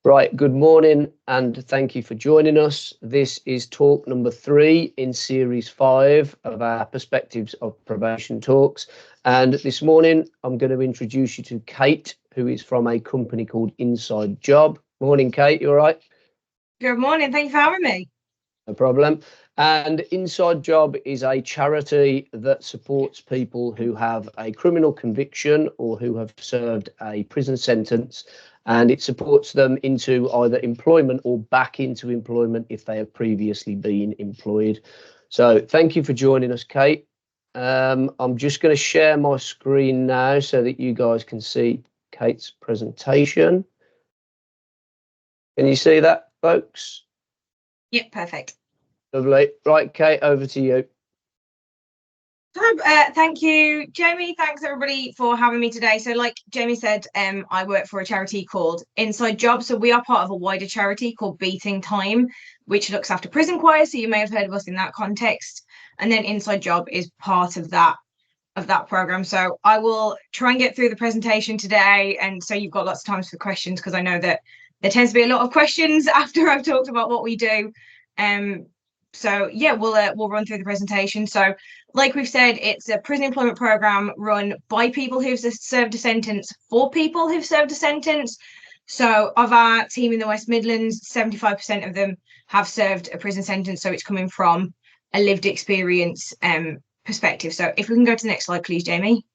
Right, good morning and thank you for joining us. This is talk number 3 in series 5 of our Perspectives of Probation talks. And this morning I'm going to introduce you to Kate, who is from a company called Inside Job. Morning, Kate, you all right? Good morning. Thank you for having me. No problem. And Inside Job is a charity that supports people who have a criminal conviction or who have served a prison sentence, and it supports them into either employment or back into employment if they have previously been employed. So thank you for joining us, Kate. I'm just going to share my screen now so that you guys can see Kate's presentation. Can you see that, folks? Yep, perfect. Lovely. Right, Kate, over to you. Thank you, Jamie. Thanks everybody for having me today. So like Jamie said, I work for a charity called Inside Job. So we are part of a wider charity called Beating Time, which looks after prison choir. So you may have heard of us in that context. And then Inside Job is part of that program. So I will try and get through the presentation today. And so you've got lots of time for questions, because I know that there tends to be a lot of questions after I've talked about what we do. So yeah, we'll run through the presentation. So like we've said, it's a prison employment program run by people who've served a sentence for people who've served a sentence. So of our team in the West Midlands, 75% of them have served a prison sentence. So it's coming from a lived experience perspective. So if we can go to the next slide, please, Jamie.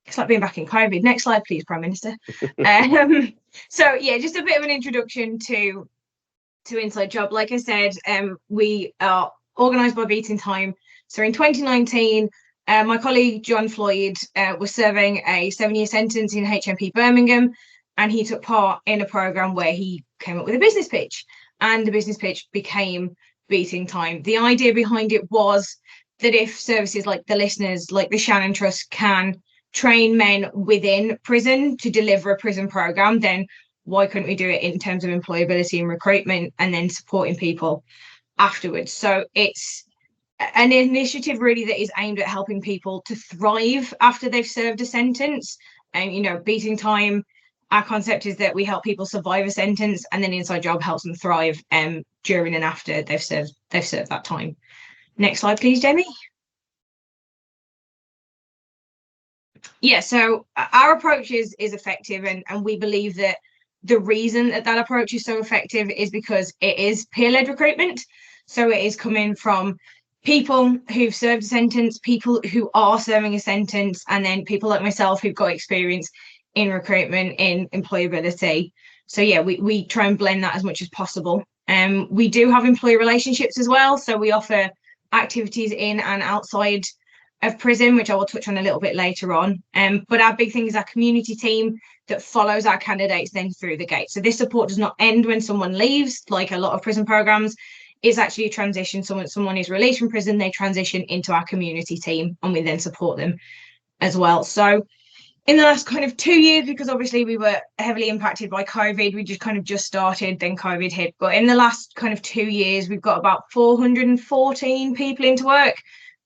It's like being back in COVID. Next slide, please, Prime Minister. So yeah, just a bit of an introduction to Inside Job. Like I said, we are organised by Beating Time. So in 2019, my colleague John Floyd was serving a 7-year sentence in HMP Birmingham, and he took part in a programme where he came up with a business pitch, and the business pitch became Beating Time. The idea behind it was that if services like the listeners, like the Shannon Trust, can train men within prison to deliver a prison programme, then why couldn't we do it in terms of employability and recruitment, and then supporting people afterwards? So it's an initiative really that is aimed at helping people to thrive after they've served a sentence. And Beating Time, our concept is that we help people survive a sentence, and then Inside Job helps them thrive during and after they've served that time. Next slide, please, Jamie. Yeah, so our approach is effective, and we believe that the reason that approach is so effective is because it is peer-led recruitment. So it is coming from people who've served a sentence, people who are serving a sentence, and then people like myself who've got experience in recruitment, in employability. So yeah, we try and blend that as much as possible. We do have employee relationships as well. So we offer activities in and outside of prison, which I will touch on a little bit later on. But our big thing is our community team that follows our candidates then through the gate. So this support does not end when someone leaves, like a lot of prison programs. It's actually a transition. Someone is released from prison, they transition into our community team, and we then support them as well. So in the last kind of 2 years, because obviously we were heavily impacted by COVID, we just started, then COVID hit. But in the last kind of 2 years, we've got about 414 people into work.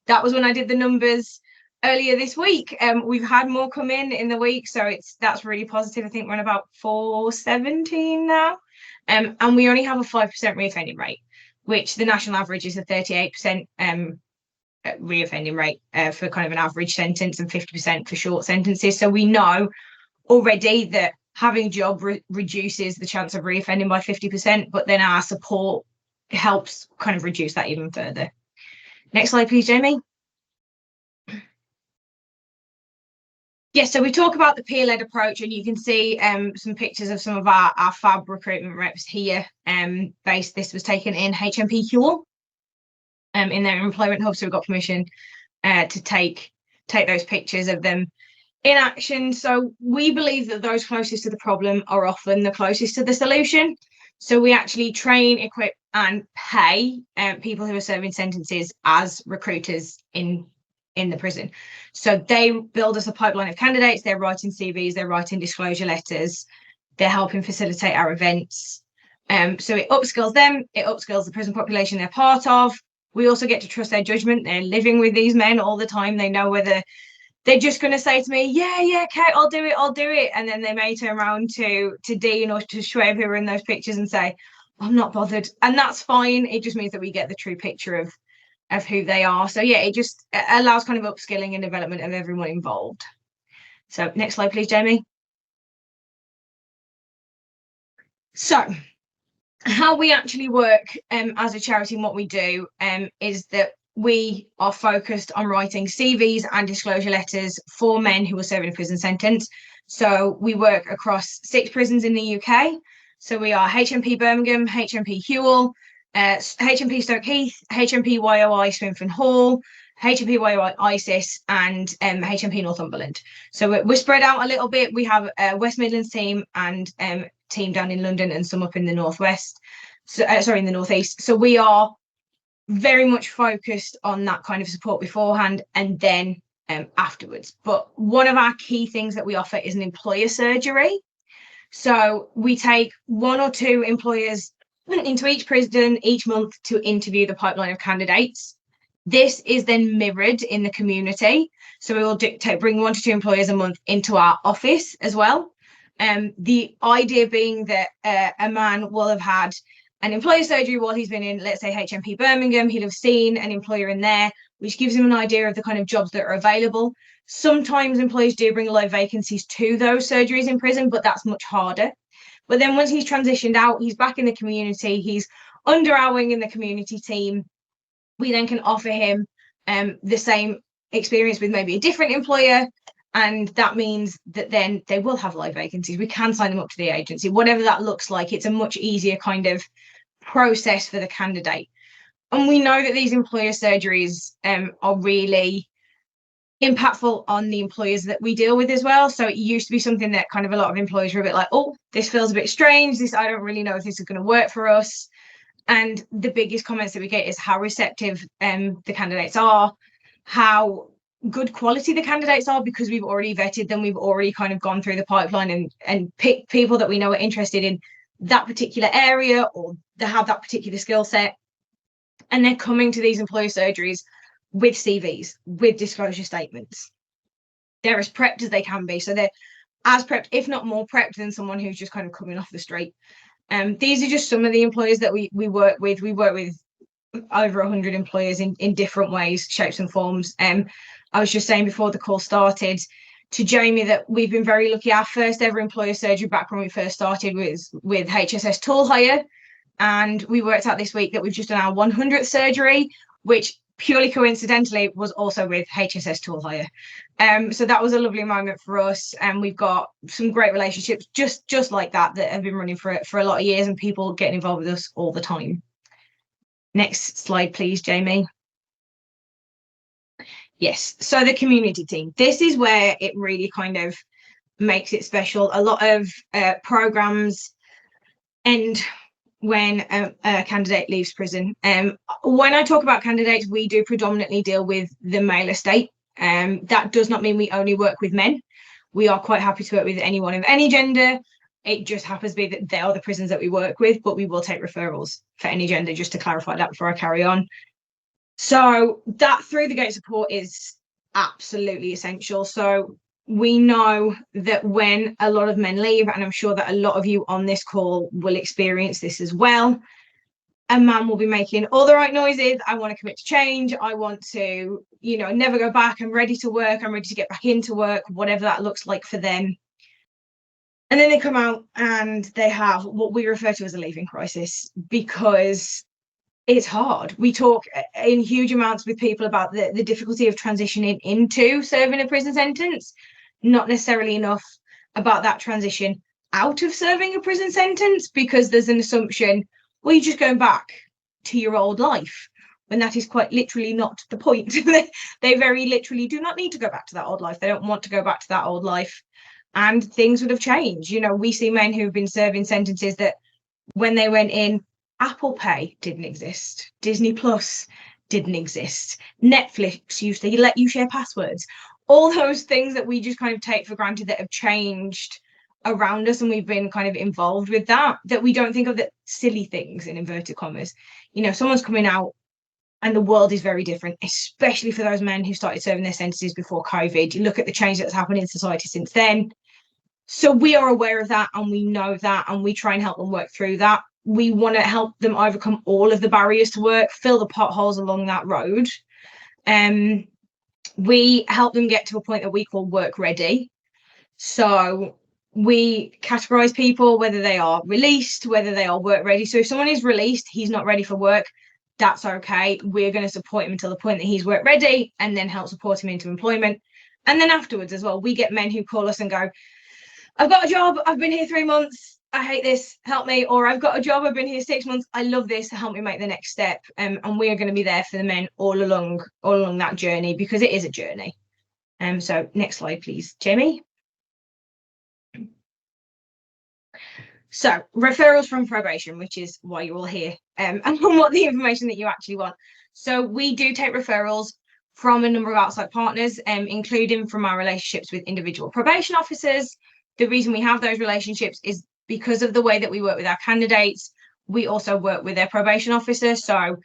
That was when I did the numbers earlier this week. We've had more come in the week, so that's really positive. I think we're on about 417 now, and we only have a 5% reoffending rate, which the national average is a 38% reoffending rate for kind of an average sentence, and 50% for short sentences. So we know already that having job reduces the chance of reoffending by 50%, but then our support helps kind of reduce that even further. Next slide, please, Jamie. Yes, so we talk about the peer-led approach, and you can see some pictures of some of our fab recruitment reps here. This was taken in HMP Hull, in their employment hub, so we got permission to take those pictures of them in action. So we believe that those closest to the problem are often the closest to the solution. So we actually train, equip, and pay people who are serving sentences as recruiters in the prison. So they build us a pipeline of candidates. They're writing CVs, they're writing disclosure letters, they're helping facilitate our events. So it upskills them, it upskills the prison population they're part of. We also get to trust their judgment. They're living with these men all the time. They know whether they're just going to say to me, yeah, Kate, I'll do it. And then they may turn around to Dean or to Shoaib, who are in those pictures, and say, I'm not bothered. And that's fine. It just means that we get the true picture of who they are. So yeah, it just allows kind of upskilling and development of everyone involved. So next slide, please, Jamie. So how we actually work as a charity and what we do is that we are focused on writing CVs and disclosure letters for men who are serving a prison sentence. So we work across 6 prisons in the UK. So we are HMP Birmingham, HMP Hewell, HMP Stoke Heath, HMP YOI Swinfen Hall, HMP YOI ISIS, and HMP Northumberland. So we're spread out a little bit. We have a West Midlands team and team down in London and some up in the northwest. So in the northeast. So we are very much focused on that kind of support beforehand and then afterwards. But one of our key things that we offer is an employer surgery. So we take 1 or 2 employers into each prison each month to interview the pipeline of candidates. This is then mirrored in the community. So we will bring 1 to 2 employers a month into our office as well. The idea being that a man will have had an employer surgery while he's been in, let's say, HMP Birmingham. He'll have seen an employer in there, which gives him an idea of the kind of jobs that are available. Sometimes employers do bring live vacancies to those surgeries in prison, but that's much harder. But then once he's transitioned out, he's back in the community, he's under our wing in the community team. We then can offer him the same experience with maybe a different employer. And that means that then they will have live vacancies. We can sign them up to the agency, whatever that looks like. It's a much easier kind of process for the candidate. And we know that these employer surgeries are really impactful on the employers that we deal with as well. So it used to be something that kind of a lot of employers were a bit like, oh, this feels a bit strange. I don't really know if this is going to work for us. And the biggest comments that we get is how receptive the candidates are, how good quality the candidates are, because we've already vetted them. We've already kind of gone through the pipeline and picked people that we know are interested in that particular area or they have that particular skill set. And they're coming to these employer surgeries with CVs, with disclosure statements. They're as prepped as they can be. So they're as prepped, if not more prepped, than someone who's just kind of coming off the street. These are just some of the employers that we work with. We work with over 100 employers in different ways, shapes and forms. I was just saying before the call started to Jamie that we've been very lucky. Our first ever employer surgery back when we first started was with HSS Tool Hire. And we worked out this week that we've just done our 100th surgery, which purely coincidentally was also with HSS Tool Hire. So that was a lovely moment for us. And we've got some great relationships just like that have been running for a lot of years, and people getting involved with us all the time. Next slide, please, Jamie. Yes, so the community team. This is where it really kind of makes it special. A lot of programs end when a candidate leaves prison. When I talk about candidates, we do predominantly deal with the male estate. That does not mean we only work with men. We are quite happy to work with anyone of any gender. It just happens to be that they are the prisons that we work with, but we will take referrals for any gender, just to clarify that before I carry on. So that through the gate support is absolutely essential. So we know that when a lot of men leave, and I'm sure that a lot of you on this call will experience this as well, a man will be making all the right noises. I want to commit to change. I want to, never go back. I'm ready to work. I'm ready to get back into work, whatever that looks like for them. And then they come out and they have what we refer to as a leaving crisis, because it's hard. We talk in huge amounts with people about the difficulty of transitioning into serving a prison sentence, not necessarily enough about that transition out of serving a prison sentence, because there's an assumption, well, you're just going back to your old life, when that is quite literally not the point. They very literally do not need to go back to that old life. They don't want to go back to that old life, and things would have changed. We see men who've been serving sentences that when they went in, Apple Pay didn't exist. Disney Plus didn't exist. Netflix used to let you share passwords. All those things that we just kind of take for granted that have changed around us, and we've been kind of involved with that we don't think of, the silly things in inverted commas. Someone's coming out And the world is very different, especially for those men who started serving their sentences before COVID. You look at the change that's happened in society since then. So we are aware of that, and we know that, and we try and help them work through that. We want to help them overcome all of the barriers to work, fill the potholes along that road. We help them get to a point that we call work ready. So we categorize people, whether they are released, whether they are work ready. So if someone is released, he's not ready for work, that's okay. We're going to support him until the point that he's work ready, and then help support him into employment. And then afterwards as well, we get men who call us and go, I've got a job, I've been here 3 months, I hate this, help me. Or I've got a job, I've been here 6 months, I love this, help me make the next step. And we are going to be there for the men all along that journey, because it is a journey. So next slide, please, Jamie. So referrals from probation, which is why you're all here, and what the information that you actually want. So we do take referrals from a number of outside partners, including from our relationships with individual probation officers. The reason we have those relationships is because of the way that we work with our candidates. We also work with their probation officer. So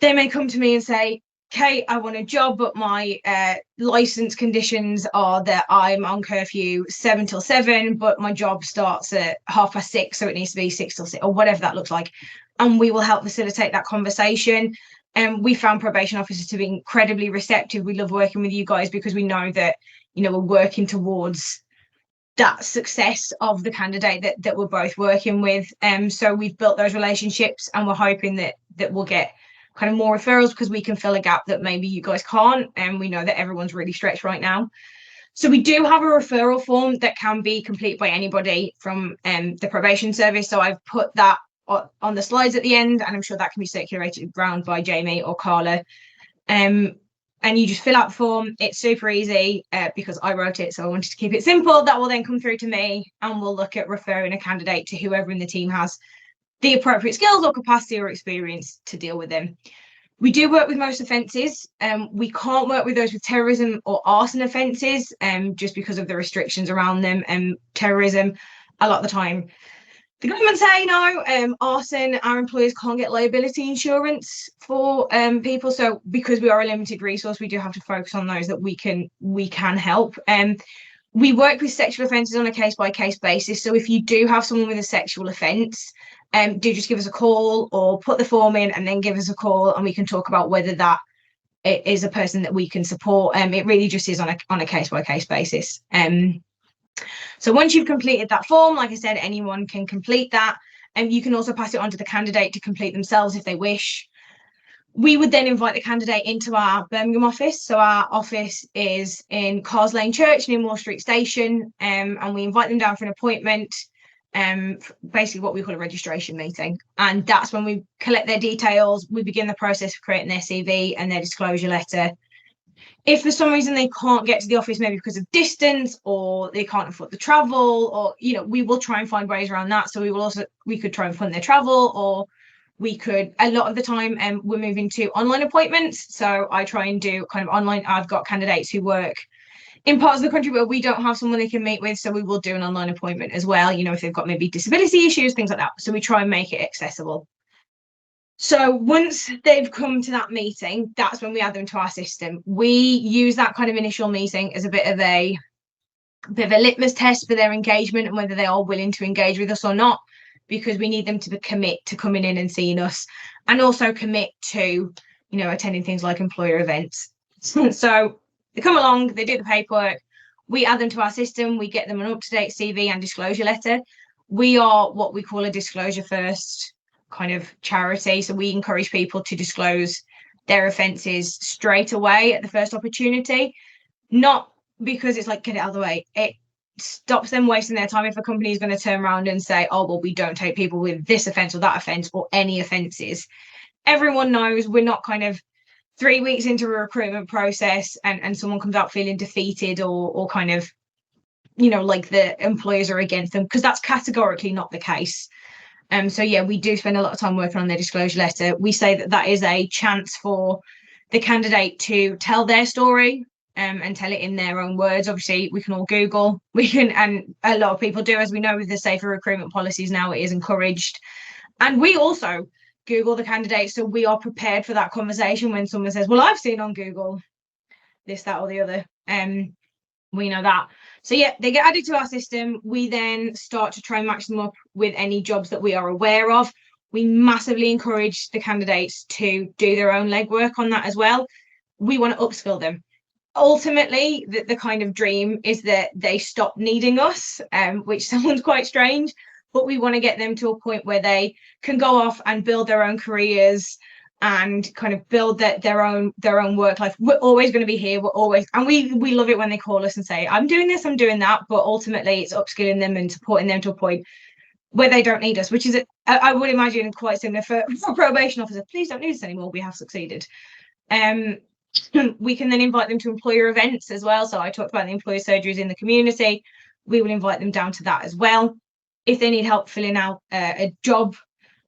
they may come to me and say, Kate, I want a job, but my license conditions are that I'm on curfew 7 till 7, but my job starts at 6:30, so it needs to be 6 till 6, or whatever that looks like. And we will help facilitate that conversation. And we found probation officers to be incredibly receptive. We love working with you guys, because we know that, you know, we're working towards that success of the candidate that we're both working with. So we've built those relationships, and we're hoping that we'll get kind of more referrals, because we can fill a gap that maybe you guys can't, and we know that everyone's really stretched right now. So we do have a referral form that can be completed by anybody from the probation service. So I've put that on the slides at the end, and I'm sure that can be circulated around by Jamie or Carla. And you just fill out the form. It's super easy, because I wrote it, so I wanted to keep it simple. That will then come through to me, and we'll look at referring a candidate to whoever in the team has the appropriate skills or capacity or experience to deal with them. We do work with most offences. We can't work with those with terrorism or arson offences, just because of the restrictions around them. And terrorism, a lot of the time, the government say no. Arson, our employers can't get liability insurance for people. So because we are a limited resource, we do have to focus on those that we can help. We work with sexual offences on a case-by-case basis. So if you do have someone with a sexual offence, do just give us a call, or put the form in and then give us a call, and we can talk about whether that is a person that we can support. It really just is on a case-by-case basis. So once you've completed that form, like I said, anyone can complete that, and you can also pass it on to the candidate to complete themselves if they wish. We would then invite the candidate into our Birmingham office. So our office is in Cars Lane Church near Moore Street Station, and we invite them down for an appointment, basically what we call a registration meeting. And that's when we collect their details. We begin the process of creating their CV and their disclosure letter. If for some reason they can't get to the office, maybe because of distance, or they can't afford the travel, or, you know, we will try and find ways around that. So we could try and fund their travel, or we could, a lot of the time, we're moving to online appointments. So I try and do kind of online. I've got candidates who work in parts of the country where we don't have someone they can meet with, so we will do an online appointment as well, you know, if they've got maybe disability issues, things like that. So we try and make it accessible. So once they've come to that meeting, that's when we add them to our system. We use that kind of initial meeting as a bit of a litmus test for their engagement and whether they are willing to engage with us or not, because we need them to commit to coming in and seeing us, and also commit to, you know, attending things like employer events. So they come along, they do the paperwork, we add them to our system, we get them an up-to-date CV and disclosure letter. We are what we call a disclosure first kind of charity. So we encourage people to disclose their offences straight away at the first opportunity, not because it's like, get it out of the way. It stops them wasting their time. If a company is going to turn around and say, oh, well, we don't take people with this offence or that offence or any offences, everyone knows we're not kind of 3 weeks into a recruitment process and someone comes out feeling defeated or kind of, you know, like the employers are against them, because that's categorically not the case. So yeah, we do spend a lot of time working on their disclosure letter. We say that is a chance for the candidate to tell their story, and tell it in their own words. Obviously, we can all Google, and a lot of people do, as we know with the safer recruitment policies now, it is encouraged. And we also Google the candidates, so we are prepared for that conversation when someone says, well, I've seen on Google this, that, or the other. We know that. So yeah, they get added to our system. We then start to try and match them up with any jobs that we are aware of. We massively encourage the candidates to do their own legwork on that as well. We want to upskill them. Ultimately, the kind of dream is that they stop needing us, which sounds quite strange, but we want to get them to a point where they can go off and build their own careers and kind of build their own work life. We're always going to be here. We're always, and we love it when they call us and say, I'm doing this, I'm doing that. But ultimately, it's upskilling them and supporting them to a point where they don't need us, which is, I would imagine, quite similar for probation officer. Please don't need us anymore. We have succeeded. We can then invite them to employer events as well. So I talked about the employer surgeries in the community. We will invite them down to that as well. If they need help filling out a job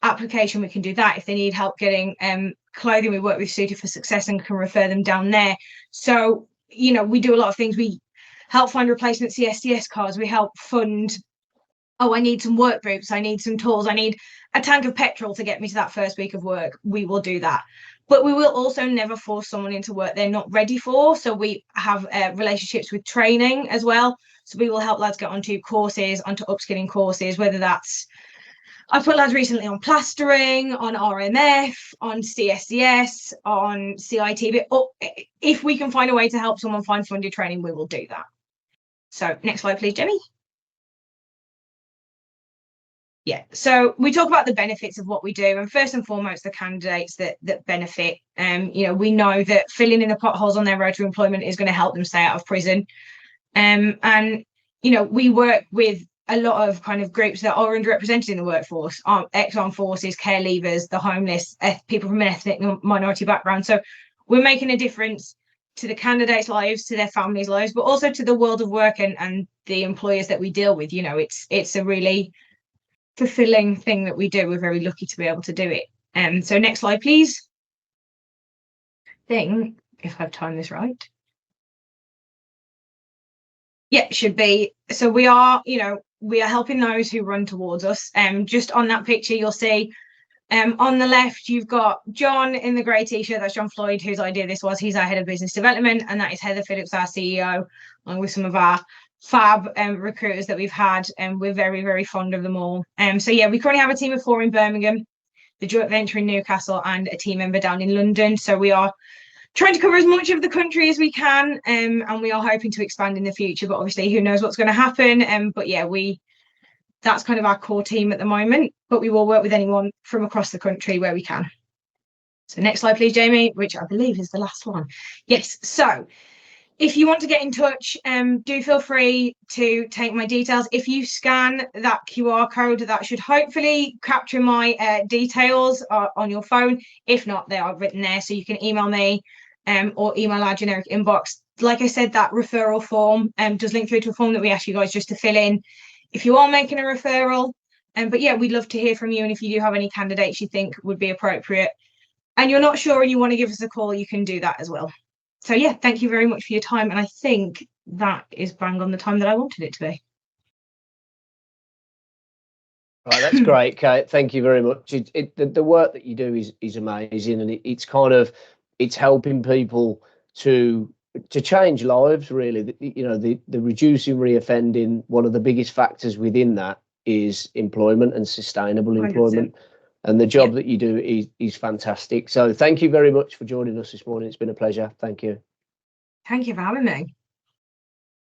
application, we can do that. If they need help getting clothing, we work with Suited for Success and can refer them down there. So, you know, we do a lot of things. We help find replacement CSCS cards. We help fund, oh, I need some work boots, I need some tools, I need a tank of petrol to get me to that first week of work. We will do that. But we will also never force someone into work they're not ready for. So we have relationships with training as well. So we will help lads get onto courses, onto upskilling courses, whether that's, I've put lads recently on plastering, on RMF, on CSCS, on CITB. Or if we can find a way to help someone find funded training, we will do that. So next slide, please, Jenny. Yeah, so we talk about the benefits of what we do, and first and foremost, the candidates that benefit. You know, we know that filling in the potholes on their road to employment is going to help them stay out of prison. And you know, we work with a lot of kind of groups that are underrepresented in the workforce, ex-armed forces, care leavers, the homeless, people from an ethnic minority background. So we're making a difference to the candidates' lives, to their families' lives, but also to the world of work and the employers that we deal with. You know, it's a really fulfilling thing that we do. We're very lucky to be able to do it. So next slide, please. If I've timed this right. Yeah, should be. So we are, you know, we are helping those who run towards us. Just on that picture, you'll see on the left, you've got John in the grey t-shirt. That's John Floyd, whose idea this was. He's our head of business development, and that is Heather Phillips, our CEO, along with some of our fab recruiters that we've had, and we're very, very fond of them all. So yeah, we currently have a team of 4 in Birmingham, the joint venture in Newcastle, and a team member down in London. So we are trying to cover as much of the country as we can, and we are hoping to expand in the future, but obviously who knows what's going to happen. But yeah, that's kind of our core team at the moment, but we will work with anyone from across the country where we can. So next slide, please, Jamie, which I believe is the last one. Yes, so if you want to get in touch, do feel free to take my details. If you scan that QR code, that should hopefully capture my details on your phone. If not, they are written there, so you can email me or email our generic inbox. Like I said, that referral form does link through to a form that we ask you guys just to fill in if you are making a referral. But yeah, we'd love to hear from you. And if you do have any candidates you think would be appropriate and you're not sure and you want to give us a call, you can do that as well. So yeah, thank you very much for your time. And I think that is bang on the time that I wanted it to be. Right, that's great, Kate. Thank you very much. The work that you do is amazing, and it's helping people to change lives. Really, you know, the reducing reoffending. One of the biggest factors within that is employment and sustainable employment. 100%. And the job that you do is fantastic. So thank you very much for joining us this morning. It's been a pleasure. Thank you. Thank you for having me.